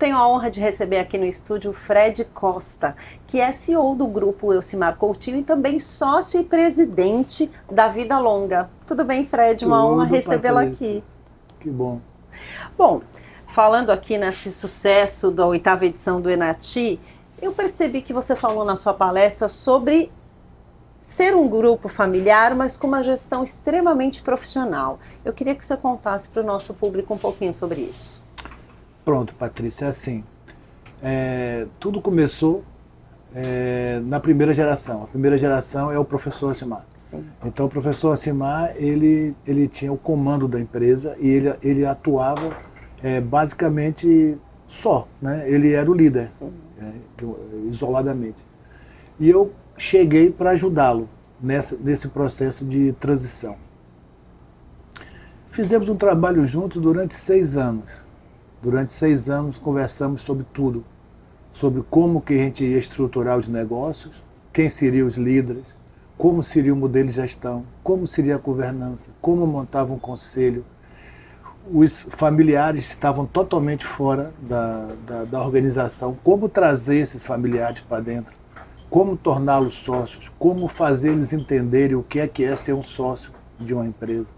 tenho a honra de receber aqui no estúdio o Fred Costa, que é CEO do grupo Elcimar Coutinho e também sócio e presidente da Vida Longa. Tudo bem, Fred? Uma honra recebê-lo aqui. Que bom. Bom, falando aqui nesse sucesso da 8ª edição do Enati, eu percebi que você falou na sua palestra sobre ser um grupo familiar, mas com uma gestão extremamente profissional. Eu queria que você contasse para o nosso público um pouquinho sobre isso. Pronto, Patrícia, é assim. Tudo começou na primeira geração. A primeira geração é o professor Elcimar. Sim. Então, o professor Elcimar, ele tinha o comando da empresa e ele atuava basicamente só, né? Ele era o líder, isoladamente. E eu cheguei para ajudá-lo nesse processo de transição. Fizemos um trabalho juntos durante 6 anos. Durante 6 anos conversamos sobre tudo. Sobre como que a gente ia estruturar os negócios, quem seriam os líderes, como seria o modelo de gestão, como seria a governança, como montava um conselho. Os familiares estavam totalmente fora da organização, como trazer esses familiares para dentro, como torná-los sócios, como fazer eles entenderem o que é ser um sócio de uma empresa.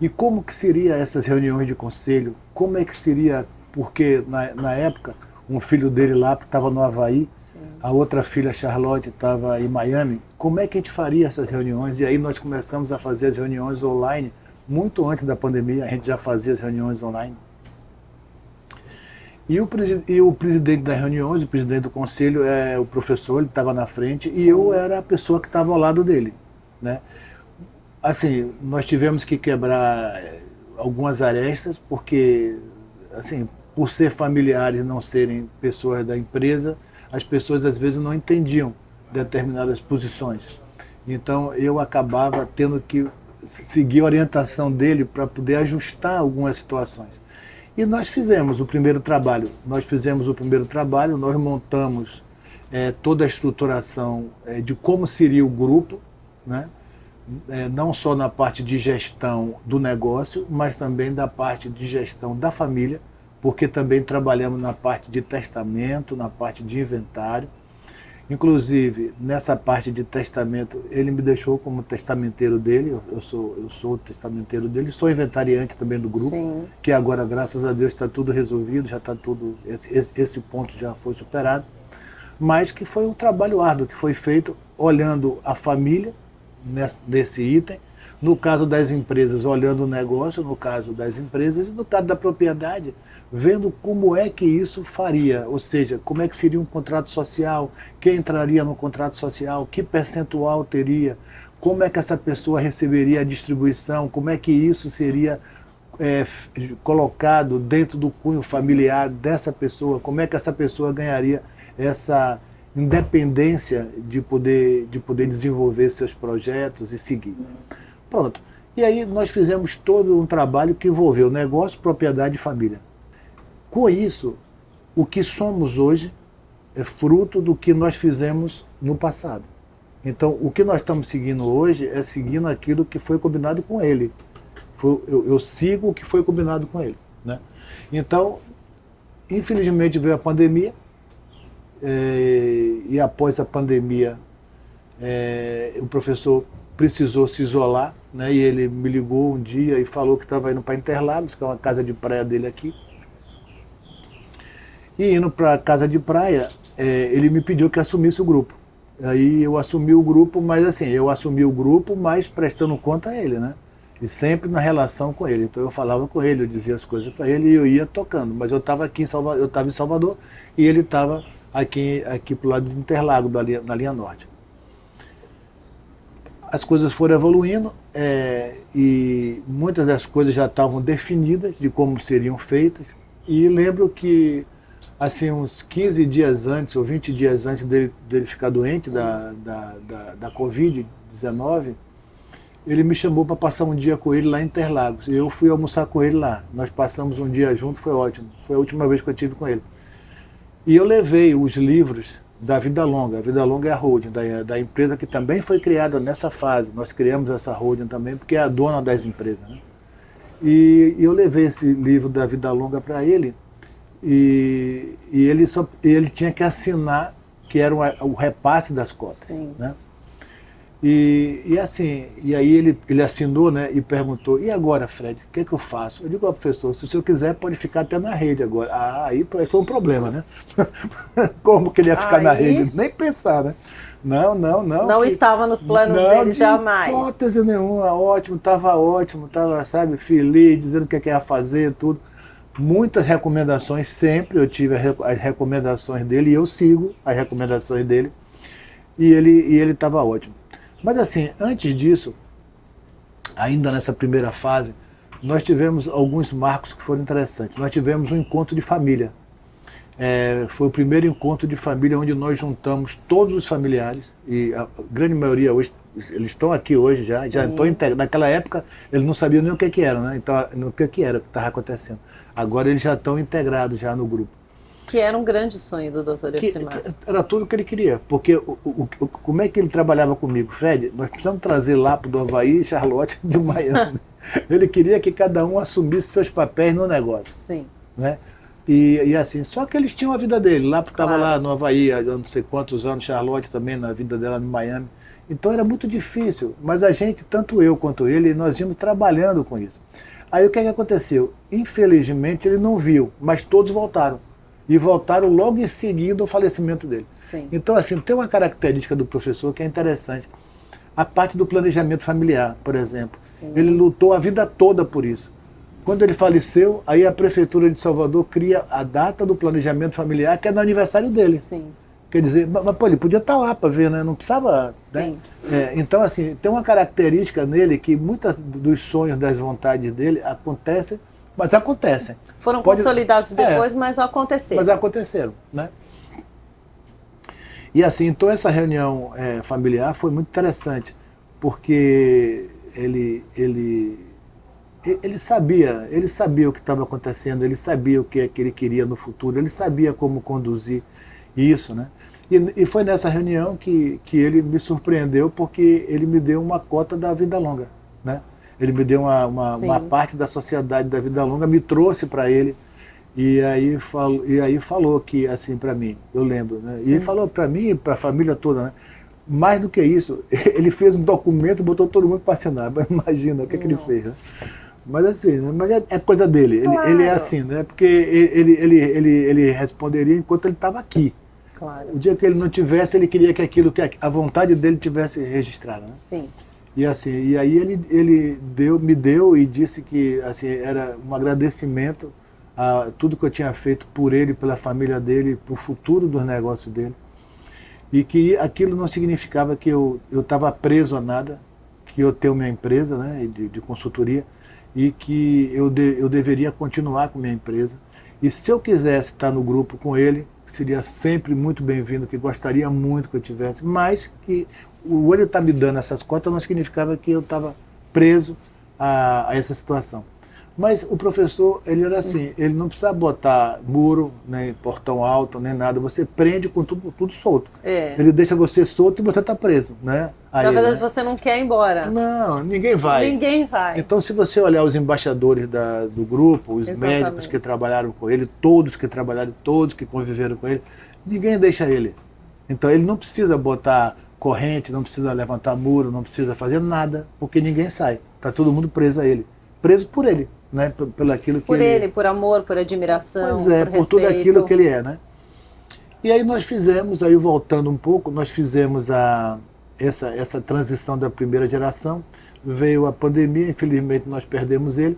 E como que seria essas reuniões de conselho, como é que seria, porque na época um filho dele lá estava no Havaí, sim, a outra filha, Charlotte, estava em Miami, como é que a gente faria essas reuniões? E aí nós começamos a fazer as reuniões online, muito antes da pandemia, a gente já fazia as reuniões online. E o presidente das reuniões, o presidente do conselho, o professor, ele estava na frente, sim, e eu era a pessoa que estava ao lado dele, né? Assim, nós tivemos que quebrar algumas arestas, porque, assim, por ser familiares e não serem pessoas da empresa, as pessoas às vezes não entendiam determinadas posições. Então eu acabava tendo que seguir a orientação dele para poder ajustar algumas situações. E nós fizemos o primeiro trabalho. Nós montamos toda a estruturação de como seria o grupo, né? Não só na parte de gestão do negócio, mas também da parte de gestão da família, porque também trabalhamos na parte de testamento, na parte de inventário. Inclusive, nessa parte de testamento, ele me deixou como testamenteiro dele, eu sou o testamenteiro dele, sou inventariante também do grupo, sim, que agora, graças a Deus, está tudo resolvido, já está tudo, esse ponto já foi superado, mas que foi um trabalho árduo que foi feito olhando a família, nesse item, no caso das empresas, olhando o negócio, no caso das empresas, e no caso da propriedade, vendo como é que isso faria, ou seja, como é que seria um contrato social, quem entraria no contrato social, que percentual teria, como é que essa pessoa receberia a distribuição, como é que isso seria colocado dentro do cunho familiar dessa pessoa, como é que essa pessoa ganharia essa independência de poder desenvolver seus projetos e seguir. Pronto. E aí nós fizemos todo um trabalho que envolveu negócio, propriedade e família. Com isso, o que somos hoje é fruto do que nós fizemos no passado. Então, o que nós estamos seguindo hoje é seguindo aquilo que foi combinado com ele. Eu sigo o que foi combinado com ele, né? Então, infelizmente veio a pandemia, e após a pandemia, o professor precisou se isolar, né? E ele me ligou um dia e falou que estava indo para Interlagos, que é uma casa de praia dele aqui. E indo para a casa de praia, ele me pediu que assumisse o grupo. Aí eu assumi o grupo, mas assim, mas prestando conta a ele, né? E sempre na relação com ele. Então eu falava com ele, eu dizia as coisas para ele e eu ia tocando. Mas eu estava aqui em Salvador, eu estava em Salvador e ele estava aqui pro lado de Interlagos, na linha norte. As coisas foram evoluindo e muitas das coisas já estavam definidas de como seriam feitas. E lembro que assim, uns 15 dias antes ou 20 dias antes dele ficar doente da Covid-19, ele me chamou para passar um dia com ele lá em Interlagos. E eu fui almoçar com ele lá. Nós passamos um dia junto, foi ótimo. Foi a última vez que eu estive com ele. E eu levei os livros da Vida Longa. A Vida Longa é a holding da empresa que também foi criada nessa fase. Nós criamos essa holding também porque é a dona das empresas, né? E eu levei esse livro da Vida Longa para ele e ele tinha que assinar, que era o repasse das cotas. Sim. Né? E aí ele assinou, né, e perguntou, e agora, Fred, o que é que eu faço? Eu digo ao professor, se o senhor quiser, pode ficar até na rede agora. Aí foi um problema, né? Como que ele ia ficar na rede? Nem pensar, né? Não. Não estava nos planos dele jamais. Não, hipótese nenhuma, ótimo, estava, sabe, feliz, dizendo o que ia fazer, tudo. Muitas recomendações, sempre eu tive as recomendações dele, e eu sigo as recomendações dele, e ele estava ótimo. Mas assim, antes disso, ainda nessa primeira fase, nós tivemos alguns marcos que foram interessantes. Nós tivemos um encontro de família. Foi o primeiro encontro de família onde nós juntamos todos os familiares, e a grande maioria hoje, eles estão aqui hoje já estão integrados. Naquela época, eles não sabiam nem o que era, né? Então, o que era que estava acontecendo. Agora eles já estão integrados já no grupo. Que era um grande sonho do Dr. Elcimar. Era tudo o que ele queria, porque como é que ele trabalhava comigo? Fred, nós precisamos trazer lá do Havaí e Charlotte de Miami. Ele queria que cada um assumisse seus papéis no negócio. Sim. Né? E assim, só que eles tinham a vida dele, lá porque estava lá no Havaí há não sei quantos anos, Charlotte também na vida dela no Miami. Então era muito difícil, mas a gente, tanto eu quanto ele, nós íamos trabalhando com isso. Aí o que aconteceu? Infelizmente ele não viu, mas todos voltaram. E voltaram logo em seguida ao falecimento dele. Sim. Então, assim, tem uma característica do professor que é interessante. A parte do planejamento familiar, por exemplo. Sim. Ele lutou a vida toda por isso. Quando ele faleceu, aí a Prefeitura de Salvador cria a data do planejamento familiar, que é no aniversário dele. Sim. Quer dizer, mas pô, ele podia estar lá para ver, né? Não precisava. Sim. Né? Então, assim, tem uma característica nele que muitos dos sonhos, das vontades dele acontecem. Mas acontecem. Foram consolidados depois, mas aconteceram. Mas aconteceram, né? E assim, então essa reunião familiar foi muito interessante, porque ele sabia o que estava acontecendo, ele sabia o que é que ele queria no futuro, ele sabia como conduzir isso, né? E foi nessa reunião que ele me surpreendeu, porque ele me deu uma cota da vida longa, né? Ele me deu uma parte da sociedade da vida longa, me trouxe para ele, e aí falou que, assim, para mim, eu lembro, né? E ele falou para mim e para a família toda, né? Mais do que isso, ele fez um documento e botou todo mundo para assinar. Imagina o que ele fez, né? Mas assim, né? Mas é coisa dele, claro. Ele é assim, né? Porque ele responderia enquanto ele estava aqui. Claro. O dia que ele não tivesse, ele queria que a vontade dele tivesse registrada, né? Sim. E assim, e aí ele me deu e disse que assim, era um agradecimento a tudo que eu tinha feito por ele, pela família dele, para o futuro dos negócios dele. E que aquilo não significava que eu estava preso a nada, que eu tenho minha empresa, né, de consultoria, e que eu deveria continuar com minha empresa. E se eu quisesse estar no grupo com ele, seria sempre muito bem-vindo, que gostaria muito que eu tivesse, mas que ele estar me dando essas cotas não significava que eu estava preso a essa situação. Mas o professor, ele era assim, ele não precisa botar muro, nem portão alto, nem nada, você prende com tudo solto. Ele deixa você solto e você está preso, né? Na verdade, você não quer ir embora. Não, ninguém vai. Ninguém vai. Então, se você olhar os embaixadores do grupo, os médicos que trabalharam com ele, todos que conviveram com ele, ninguém deixa ele. Então, ele não precisa botar corrente, não precisa levantar muro, não precisa fazer nada, porque ninguém sai. Está todo mundo preso a ele. Preso por ele, né? Por aquilo que ele... por amor, por admiração, pois é, por tudo aquilo que ele é, né? E aí nós fizemos, aí voltando um pouco, nós fizemos essa transição da primeira geração, veio a pandemia, infelizmente nós perdemos ele,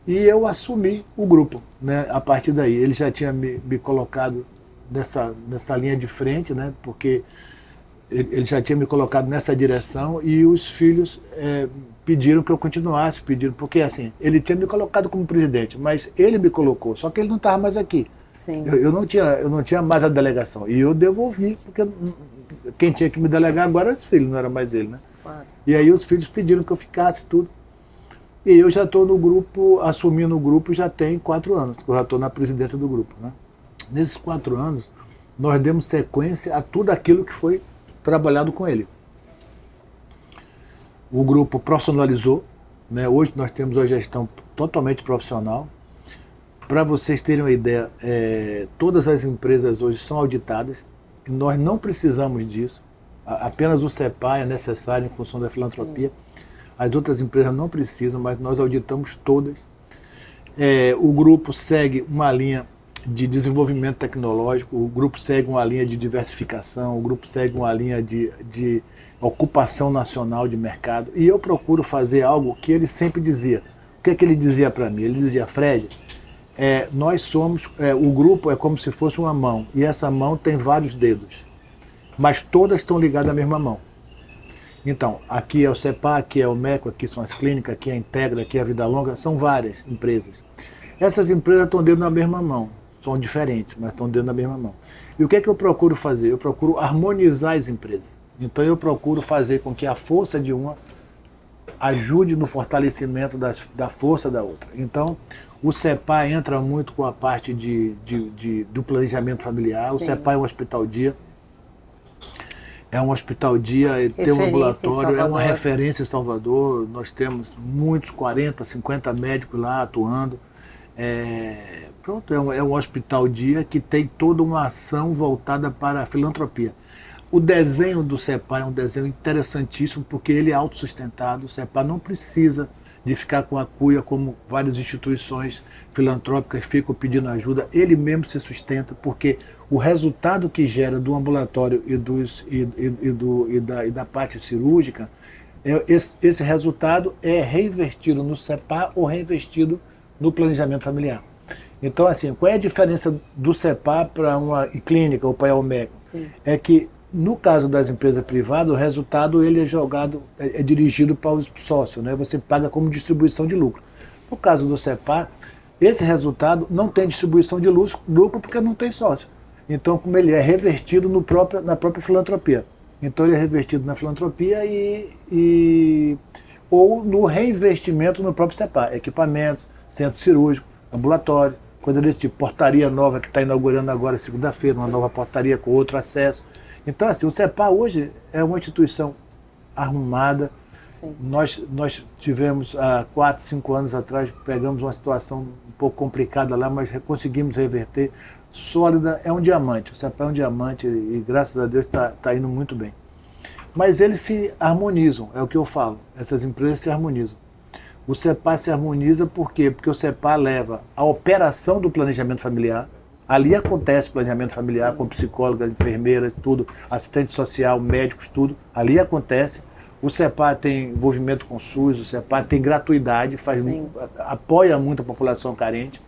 e eu assumi o grupo, né? A partir daí. Ele já tinha me colocado nessa linha de frente, né? Porque ele já tinha me colocado nessa direção, e os filhos pediram que eu continuasse, porque assim, ele tinha me colocado como presidente, mas ele me colocou, só que ele não estava mais aqui. Sim. Eu não tinha mais a delegação, e eu devolvi, porque quem tinha que me delegar agora era os filhos, não era mais ele, né? Claro. E aí os filhos pediram que eu ficasse, tudo. E eu já estou no grupo, assumindo o grupo já tem 4 anos, que eu já estou na presidência do grupo, né? Nesses 4 anos, nós demos sequência a tudo aquilo que foi trabalhado com ele. O grupo profissionalizou, né? Hoje nós temos uma gestão totalmente profissional. Para vocês terem uma ideia, todas as empresas hoje são auditadas, e nós não precisamos disso, apenas o CEPA é necessário em função da filantropia. Sim. As outras empresas não precisam, mas nós auditamos todas. O grupo segue uma linha de desenvolvimento tecnológico, o grupo segue uma linha de diversificação, o grupo segue uma linha de ocupação nacional de mercado, e eu procuro fazer algo que ele sempre dizia. O que é que ele dizia para mim? Ele dizia: Fred, nós somos, o grupo é como se fosse uma mão, e essa mão tem vários dedos, mas todas estão ligadas à mesma mão. Então, aqui é o CEPA, aqui é o MECO, aqui são as clínicas, aqui é a Integra, aqui é a Vida Longa, são várias empresas. Essas empresas estão dentro da mesma mão, são diferentes, mas estão dentro da mesma mão. E o que é que eu procuro fazer? Eu procuro harmonizar as empresas. Então eu procuro fazer com que a força de uma ajude no fortalecimento da força da outra. Então, o CEPA entra muito com a parte do planejamento familiar. Sim. O CEPA é um hospital-dia. É um hospital-dia, tem um ambulatório, é uma referência em Salvador. Nós temos muitos, 40, 50 médicos lá atuando. É um hospital-dia que tem toda uma ação voltada para a filantropia. O desenho do CEPA é um desenho interessantíssimo porque ele é autossustentado. O CEPA não precisa de ficar com a cuia como várias instituições filantrópicas ficam pedindo ajuda. Ele mesmo se sustenta porque o resultado que gera do ambulatório e da parte cirúrgica, esse resultado é reinvestido no CEPA ou reinvestido no planejamento familiar. Então, assim, qual é a diferença do CEPA para uma clínica ou para a ELMEC? É que, no caso das empresas privadas, o resultado ele é dirigido para os sócios, né? Você paga como distribuição de lucro. No caso do CEPA, esse resultado não tem distribuição de lucro porque não tem sócio. Então, como ele é revertido na própria filantropia. Então, ele é revertido na filantropia ou no reinvestimento no próprio CEPA. Equipamentos, centro cirúrgico, ambulatório, coisa desse tipo. Portaria nova que está inaugurando agora segunda-feira, uma nova portaria com outro acesso. Então, assim, o CEPA hoje é uma instituição arrumada. Sim. Nós tivemos, há 4, 5 anos atrás, pegamos uma situação um pouco complicada lá, mas conseguimos reverter. Sólida, é um diamante. O CEPA é um diamante e, graças a Deus, está indo muito bem. Mas eles se harmonizam, é o que eu falo. Essas empresas se harmonizam. O CEPA se harmoniza por quê? Porque o CEPA leva a operação do planejamento familiar. Ali acontece planejamento familiar. Sim. Com psicóloga, enfermeira, tudo, assistente social, médicos, tudo. Ali acontece. O CEPA tem envolvimento com o SUS, o CEPA tem gratuidade, apoia muito a população carente.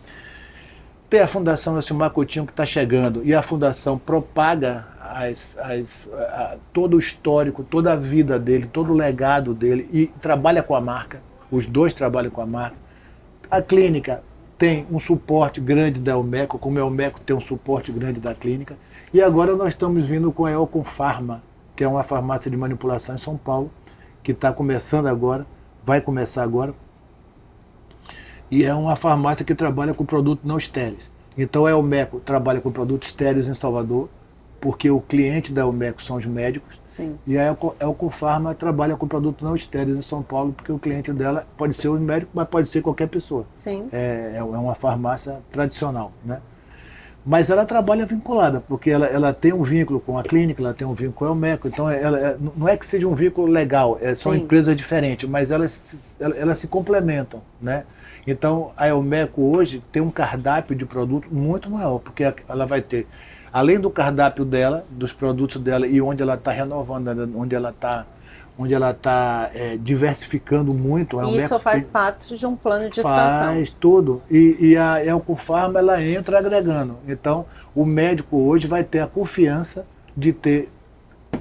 Tem a Fundação Elcimar Coutinho que está chegando, e a Fundação propaga todo o histórico, toda a vida dele, todo o legado dele, e trabalha com a marca. Os dois trabalham com a marca. A clínica tem um suporte grande da Elmeco, como a Elmeco tem um suporte grande da clínica. E agora nós estamos vindo com a Elcon Pharma, que é uma farmácia de manipulação em São Paulo, que está começando agora, vai começar agora. E é uma farmácia que trabalha com produtos não estéreis. Então a Elmeco trabalha com produtos estéreis em Salvador, porque o cliente da Elmeco são os médicos. Sim. E a Elcon Pharma trabalha com produtos não estéreis em São Paulo, porque o cliente dela pode ser o médico, mas pode ser qualquer pessoa. Sim. É uma farmácia tradicional, né? Mas ela trabalha vinculada, porque ela tem um vínculo com a clínica, ela tem um vínculo com a Elmeco, então não é que seja um vínculo legal, são empresas diferentes, mas elas se complementam, né? Então a Elmeco hoje tem um cardápio de produto muito maior, porque ela vai ter, além do cardápio dela, dos produtos dela e onde ela está renovando, onde ela está diversificando muito. E isso faz parte de um plano de expansão. Faz tudo. E a Elcon Pharma, ela entra agregando. Então, o médico hoje vai ter a confiança de ter,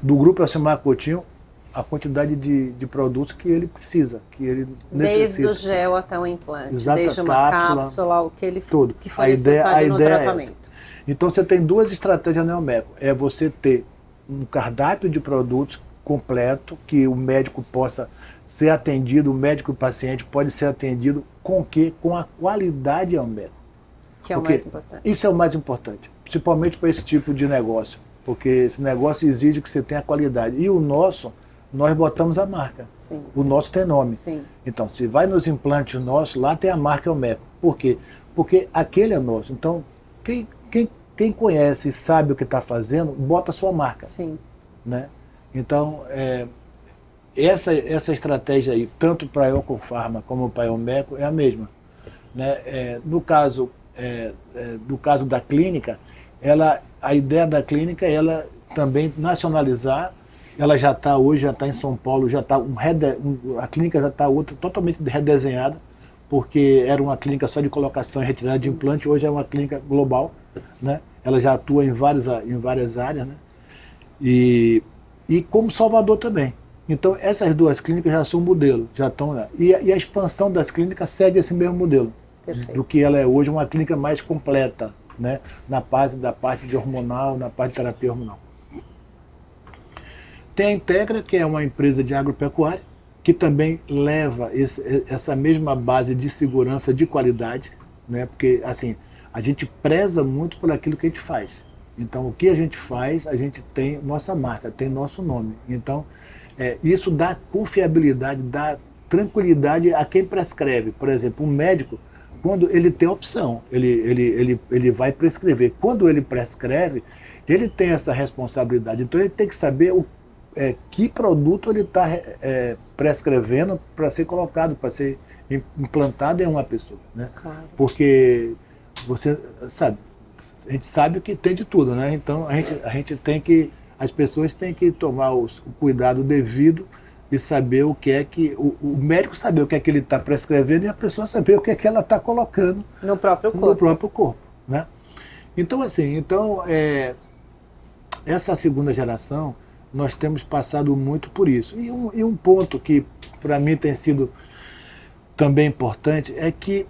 do Grupo Elcimar Coutinho, a quantidade de produtos que ele precisa, que ele necessita. Desde o gel até o implante, exato, desde uma cápsula, o que ele tudo. Que for necessário no tratamento. Então, você tem duas estratégias na Elmeco. É você ter um cardápio de produtos completo, que o médico possa ser atendido, o médico e o paciente pode ser atendido com o quê? Com a qualidade Elmeco. Que é o mais importante. Isso é o mais importante, principalmente para esse tipo de negócio, porque esse negócio exige que você tenha qualidade. E o nosso nós botamos a marca. Sim. O nosso tem nome. Sim. Então, se vai nos implantes nossos, lá tem a marca Elmeco. Por quê? Porque aquele é nosso. Então, quem conhece e sabe o que está fazendo, bota a sua marca. Sim. Né? Então, essa estratégia aí, tanto para a Ecofarma como para a Elmeco, é a mesma. Né? No caso da clínica, a ideia da clínica é ela também nacionalizar. Ela já está hoje, já está em São Paulo, já está a clínica já está totalmente redesenhada, porque era uma clínica só de colocação e retirada de implante, hoje é uma clínica global, né? Ela já atua em várias áreas, né? E como Salvador também. Então essas duas clínicas já são modelo, já estão lá. E a expansão das clínicas segue esse mesmo modelo. Perfeito. Do que ela é hoje, uma clínica mais completa, né? Da parte de hormonal, na parte de terapia hormonal. Tem a Integra, que é uma empresa de agropecuária, que também leva essa mesma base de segurança, de qualidade, né? Porque assim, a gente preza muito por aquilo que a gente faz. Então, o que a gente faz, a gente tem nossa marca, tem nosso nome. Então, isso dá confiabilidade, dá tranquilidade a quem prescreve. Por exemplo, um médico, quando ele tem opção, ele vai prescrever. Quando ele prescreve, ele tem essa responsabilidade. Então, ele tem que saber que produto ele está prescrevendo para ser colocado, para ser implantado em uma pessoa, né? Claro. Porque você sabe, a gente sabe que tem de tudo, né? Então a gente tem que, as pessoas têm que tomar o cuidado devido e saber o que é que o médico saber o que é que ele está prescrevendo e a pessoa saber o que é que ela está colocando no próprio corpo, né? Então assim, essa segunda geração nós temos passado muito por isso. E um ponto que para mim tem sido também importante é que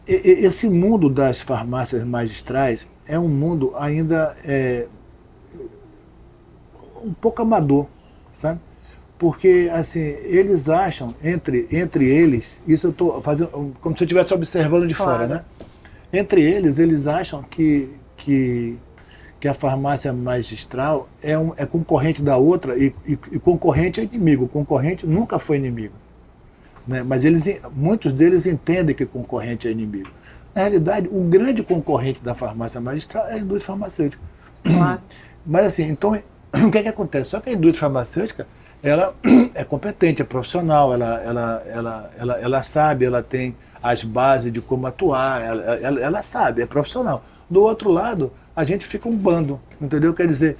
esse mundo das farmácias magistrais é um mundo ainda um pouco amador, sabe? Porque assim, eles acham, entre eles, isso eu estou fazendo como se eu estivesse observando de fora, né? Entre eles acham que a farmácia magistral é concorrente da outra e concorrente é inimigo. Concorrente nunca foi inimigo. Né? Mas muitos deles entendem que concorrente é inimigo. Na realidade, o grande concorrente da farmácia magistral é a indústria farmacêutica. Claro. Mas assim, então, o que acontece? Só que a indústria farmacêutica, ela é competente, é profissional, ela sabe, ela tem as bases de como atuar, ela sabe, é profissional. Do outro lado, a gente fica um bando, entendeu? Quer dizer,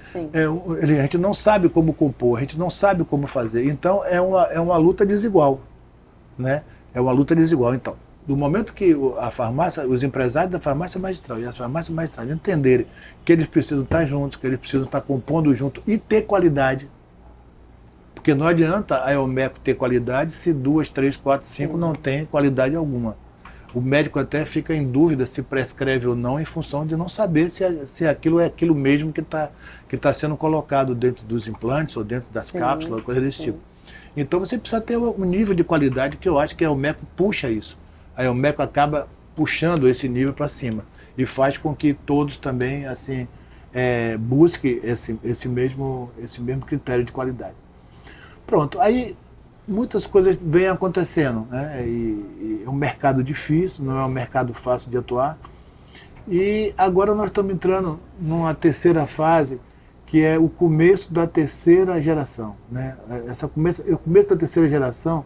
a gente não sabe como compor, a gente não sabe como fazer. Então, é uma luta desigual, né? É uma luta desigual. Então, do momento que a farmácia, os empresários da farmácia magistral e as farmácias magistrais entenderem que eles precisam estar juntos, que eles precisam estar compondo junto e ter qualidade, porque não adianta a Elmeco ter qualidade se 2, 3, 4, 5 não tem qualidade alguma. O médico até fica em dúvida se prescreve ou não em função de não saber se aquilo é aquilo mesmo que tá sendo colocado dentro dos implantes ou dentro das cápsulas, coisa desse tipo. Então você precisa ter um nível de qualidade que eu acho que a Elmeco puxa isso. A Elmeco acaba puxando esse nível para cima e faz com que todos também assim busquem esse mesmo critério de qualidade. Pronto, aí muitas coisas vêm acontecendo, né? E é um mercado difícil, não é um mercado fácil de atuar. E agora nós estamos entrando numa terceira fase, que é o começo da terceira geração, né? O começo da terceira geração,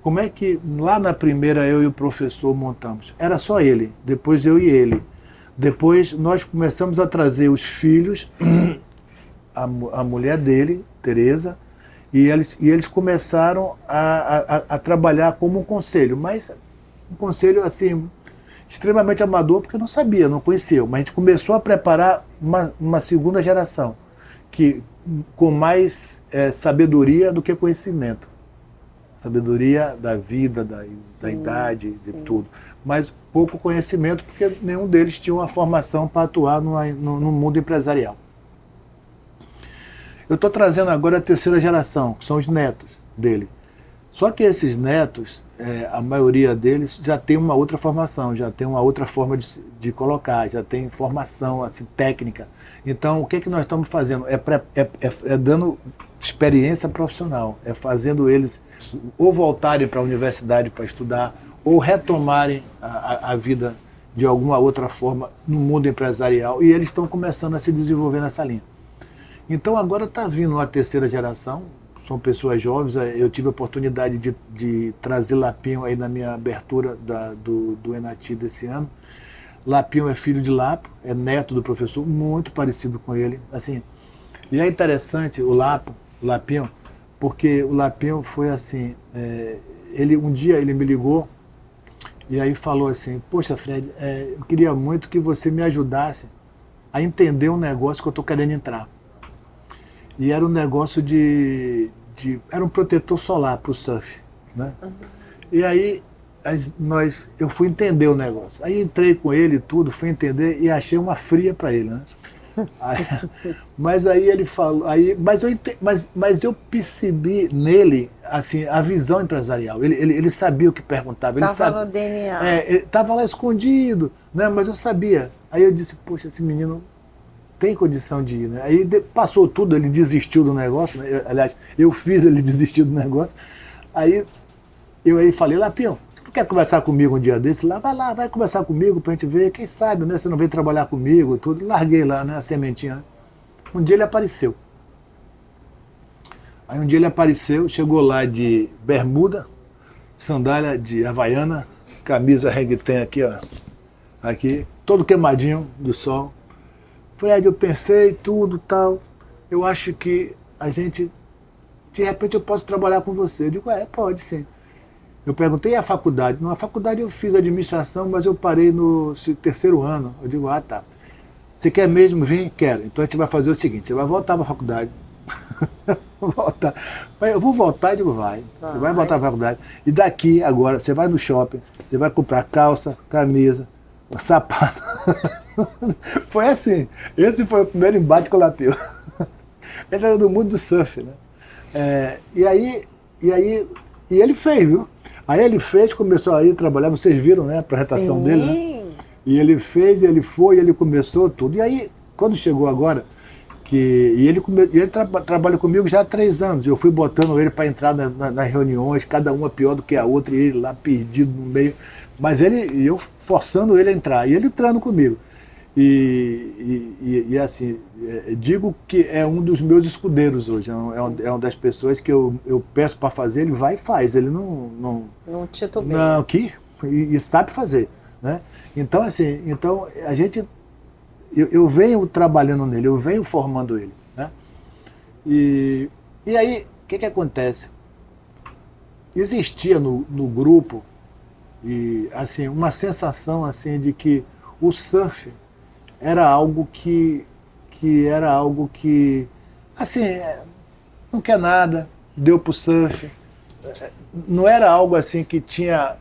como é que lá na primeira eu e o professor montamos? Era só ele, depois eu e ele. Depois nós começamos a trazer os filhos, a mulher dele, Tereza, e eles começaram a trabalhar como um conselho, mas um conselho assim extremamente amador, porque não sabia, não conhecia, mas a gente começou a preparar uma segunda geração, que com mais sabedoria do que conhecimento. Sabedoria da vida, da idade, de tudo. Mas pouco conhecimento, porque nenhum deles tinha uma formação para atuar no mundo empresarial. Eu estou trazendo agora a terceira geração, que são os netos dele. Só que esses netos, a maioria deles já tem uma outra formação, já tem uma outra forma de colocar, já tem formação assim, técnica. Então, o que, que nós estamos fazendo? É dando experiência profissional, é fazendo eles ou voltarem para a universidade para estudar, ou retomarem a vida de alguma outra forma no mundo empresarial, e eles estão começando a se desenvolver nessa linha. Então agora está vindo uma terceira geração, são pessoas jovens. Eu tive a oportunidade de trazer Lapinho aí na minha abertura do Enati desse ano. Lapinho é filho de Lapo, é neto do professor, muito parecido com ele. Assim, e é interessante o Lapinho, porque o Lapinho foi assim, um dia ele me ligou e aí falou assim: poxa, Fred, eu queria muito que você me ajudasse a entender um negócio que eu estou querendo entrar. E era um negócio era um protetor solar para o surf, né? Uhum. E aí eu fui entender o negócio. Aí entrei com ele tudo, fui entender e achei uma fria para ele, né? Mas aí ele falou, mas eu percebi nele assim, a visão empresarial. Ele sabia o que perguntava. Estava no DNA. Ele estava lá escondido, né? Mas eu sabia. Aí eu disse: poxa, esse menino tem condição de ir, né? Aí passou tudo, ele desistiu do negócio, né? Aliás, eu fiz ele desistir do negócio. Aí eu falei: Lapinho, tu quer conversar comigo um dia desse? Lá, vai conversar comigo pra gente ver, quem sabe, né? Você não veio trabalhar comigo, tudo. Larguei lá, né? A sementinha, né? Um dia ele apareceu. Aí um dia ele apareceu, chegou lá de bermuda, sandália de havaiana, camisa ragtime aqui, ó. Aqui, todo queimadinho do sol. Fred, eu pensei tudo tal, eu acho que de repente eu posso trabalhar com você. Eu digo: pode sim. Eu perguntei: e a faculdade? Na faculdade eu fiz administração, mas eu parei no terceiro ano. Eu digo: tá. Você quer mesmo vir? Quero. Então a gente vai fazer o seguinte: você vai voltar para a faculdade. Voltar. Eu vou voltar. Eu digo: vai. Você vai voltar para a faculdade. E daqui, agora, você vai no shopping, você vai comprar calça, camisa, sapato. Foi assim. Esse foi o primeiro embate com o Lapinho. Ele era do mundo do surf, né? E ele fez, viu? Aí ele fez, começou a ir trabalhar, vocês viram, né, a apresentação dele, né? E ele fez, ele foi, ele começou tudo. E aí, quando chegou agora, ele trabalha comigo já há 3 anos. Eu fui botando ele para entrar nas reuniões, cada uma pior do que a outra, e ele lá perdido no meio. Mas eu forçando ele a entrar, e ele entrando comigo. E assim, digo que é um dos meus escudeiros hoje, é uma das pessoas que eu peço para fazer, ele vai e faz, ele não titubeia. Não, e sabe fazer, né? Então assim, eu venho trabalhando nele, eu venho formando ele, né? E aí, o que acontece? Existia no grupo e assim uma sensação assim de que o surf era algo que assim, não quer nada, deu pro surf. Não era algo assim que tinha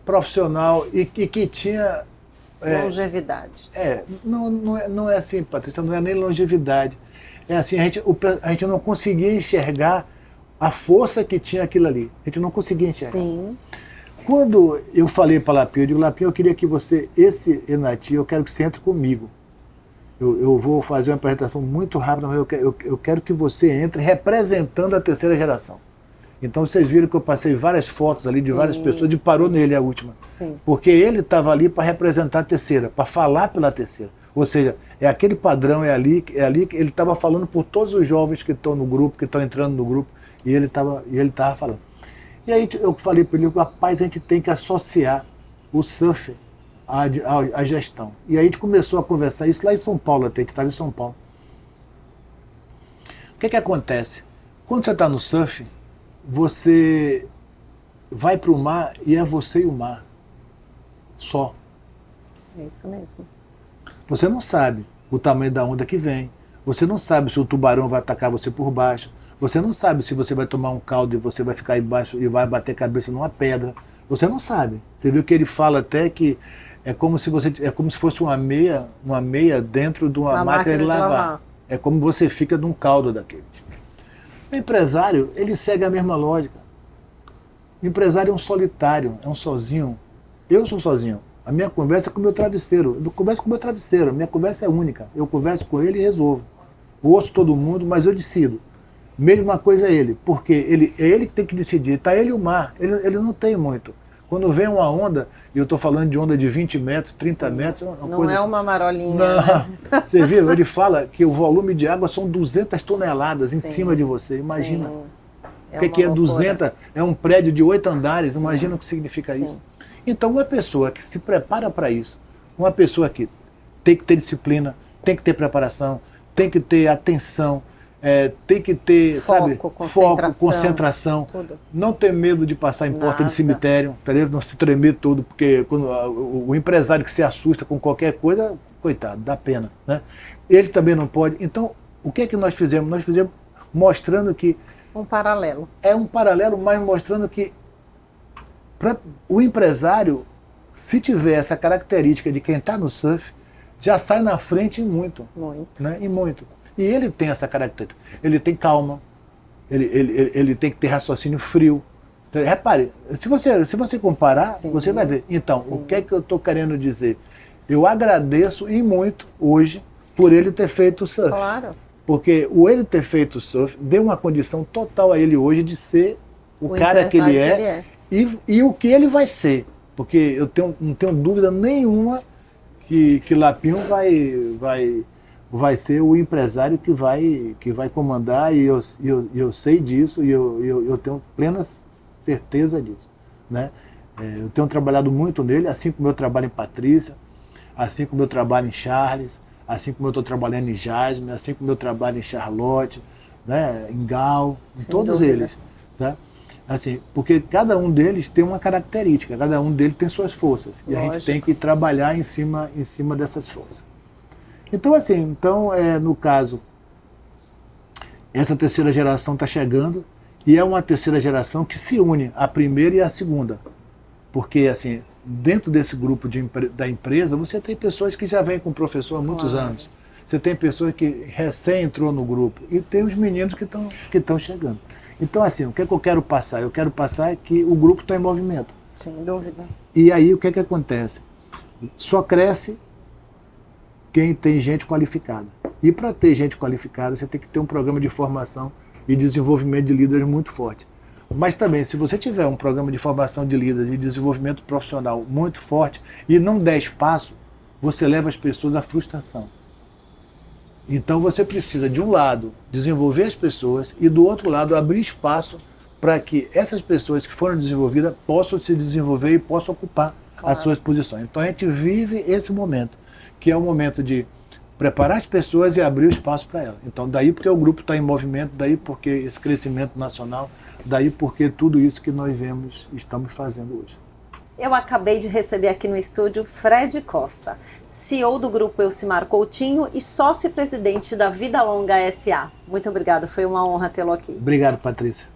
profissional e que tinha longevidade. Não é assim, Patrícia, não é nem longevidade. É assim, a gente não conseguia enxergar a força que tinha aquilo ali. A gente não conseguia enxergar. Sim. Quando eu falei para Lapinho, eu digo: Lapinho, eu queria que você, esse Enati, eu quero que você entre comigo. Eu vou fazer uma apresentação muito rápida, mas eu quero que você entre representando a terceira geração. Então vocês viram que eu passei várias fotos ali de várias pessoas, e parou nele a última. Sim. Porque ele estava ali para representar a terceira, para falar pela terceira. Ou seja, é aquele padrão, é ali que ele estava falando por todos os jovens que estão no grupo, que estão entrando no grupo, e ele estava falando. E aí eu falei para ele: rapaz, a gente tem que associar o surf à gestão. E aí a gente começou a conversar isso lá em São Paulo, até que estava em São Paulo. O que acontece? Quando você está no surf, você vai para o mar e é você e o mar. Só. É isso mesmo. Você não sabe o tamanho da onda que vem. Você não sabe se o tubarão vai atacar você por baixo. Você não sabe se você vai tomar um caldo e você vai ficar embaixo e vai bater a cabeça numa pedra. Você não sabe. Você viu que ele fala até que é como se fosse uma meia dentro de uma máquina de lavar. É como você fica num caldo daquele. O empresário, ele segue a mesma lógica. O empresário é um solitário, é um sozinho. Eu sou sozinho. A minha conversa é com o meu travesseiro. Eu converso com o meu travesseiro. A minha conversa é única. Eu converso com ele e resolvo. Ouço todo mundo, mas eu decido. Mesma coisa é ele, porque é ele que tem que decidir. Está ele e o mar. Ele não tem muito. Quando vem uma onda, e eu estou falando de onda de 20 metros, 30 metros... Não é uma marolinha. Não. Né? Você viu? Ele fala que o volume de água são 200 toneladas em cima de você. Imagina. O que é 200? É um prédio de 8 andares. Sim. Imagina o que significa isso. Então, uma pessoa que se prepara para isso, uma pessoa que tem que ter disciplina, tem que ter preparação, tem que ter atenção, tem que ter foco, concentração, tudo. Não ter medo de passar em porta de cemitério, entendeu? Não se tremer todo, porque quando o empresário que se assusta com qualquer coisa, coitado, dá pena, né? Ele também não pode. Então, o que é que nós fizemos? Nós fizemos mostrando que... Um paralelo. É um paralelo, mas mostrando que o empresário, se tiver essa característica de quem está no surf, já sai na frente em muito. Muito. Né? Em muito. E ele tem essa característica. Ele tem calma, ele tem que ter raciocínio frio. Repare, se você comparar, sim, você vai ver. Então, sim, o que é que eu estou querendo dizer? Eu agradeço e muito hoje por ele ter feito o surf. Claro. Porque ele ter feito o surf deu uma condição total a ele hoje de ser o cara que ele é. E o que ele vai ser. Porque eu não tenho dúvida nenhuma que Lapinho vai ser o empresário que vai comandar, e eu sei disso, e eu tenho plena certeza disso. Né? Eu tenho trabalhado muito nele, assim como eu trabalho em Patrícia, assim como eu trabalho em Charles, assim como eu estou trabalhando em Jasmine, assim como eu trabalho em Charlotte, né? Em Gal, em todos eles. Tá? Assim, porque cada um deles tem uma característica, cada um deles tem suas forças. E a gente tem que trabalhar em cima dessas forças. Então, assim, no caso, essa terceira geração está chegando, e é uma terceira geração que se une à primeira e à segunda. Porque, assim, dentro desse grupo da empresa, você tem pessoas que já vêm com o professor há muitos anos. Você tem pessoas que recém entrou no grupo. E tem os meninos que estão chegando. Então, assim, o que é que eu quero passar? Eu quero passar que o grupo está em movimento. Sem dúvida. E aí, o que é que acontece? Só cresce quem tem gente qualificada. E para ter gente qualificada, você tem que ter um programa de formação e desenvolvimento de líderes muito forte. Mas também, se você tiver um programa de formação de líderes e desenvolvimento profissional muito forte e não der espaço, você leva as pessoas à frustração. Então você precisa, de um lado, desenvolver as pessoas e, do outro lado, abrir espaço para que essas pessoas que foram desenvolvidas possam se desenvolver e possam ocupar as suas posições. Então a gente vive esse momento, que é o momento de preparar as pessoas e abrir o espaço para elas. Então daí porque o grupo está em movimento, daí porque esse crescimento nacional, daí porque tudo isso que nós estamos fazendo hoje. Eu acabei de receber aqui no estúdio Fred Costa, CEO do Grupo Elcimar Coutinho e sócio-presidente da Vida Longa S.A. Muito obrigado, foi uma honra tê-lo aqui. Obrigado, Patrícia.